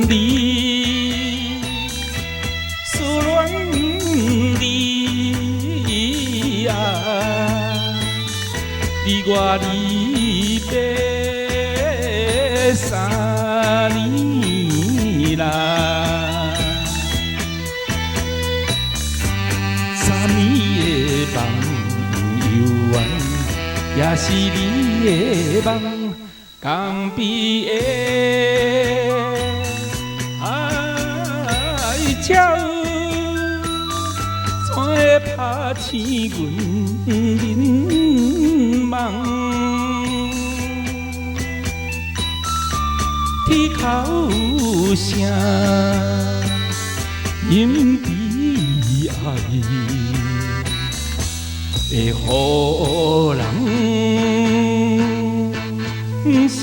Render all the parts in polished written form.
你，思恋你啊，你我离别3年啦。3年的梦游玩，也是你的梦。江边的海鸟，怎会拍醒阮眠梦？天口声，因悲哀，会予人。心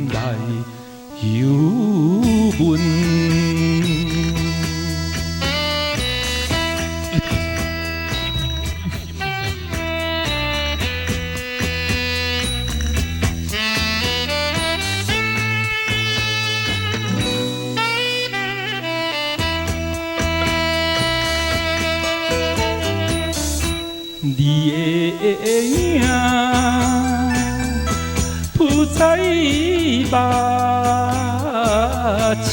内忧闷，你的影。浮在目前，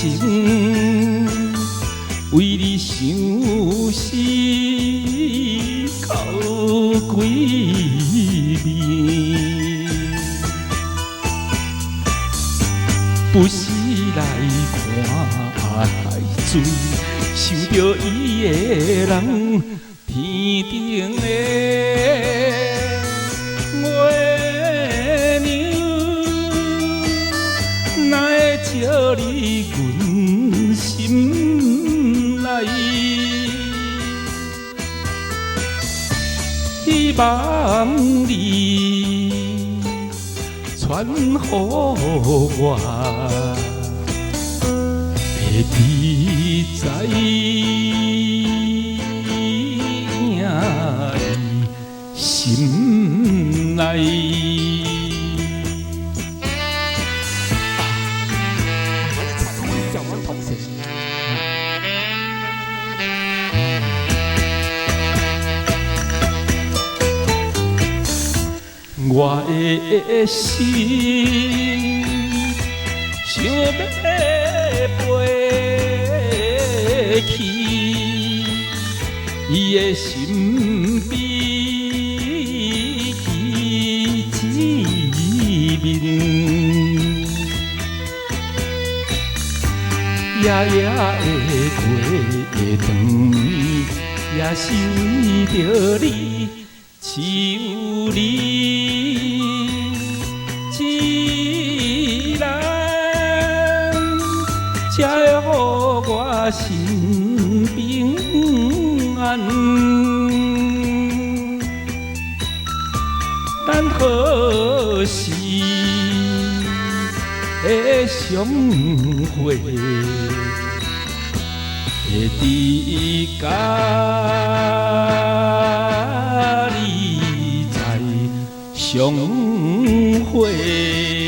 为你想死到几暝，不时来看海水，想着伊的人，天顶的。照你阮心内，希望你传予我，会记在心内。我的心想要飞去伊的身边，见一面，夜夜的过长暝，也是为着你，只有你。才会予我心平安，但可惜的相会，会伫甲你再相会。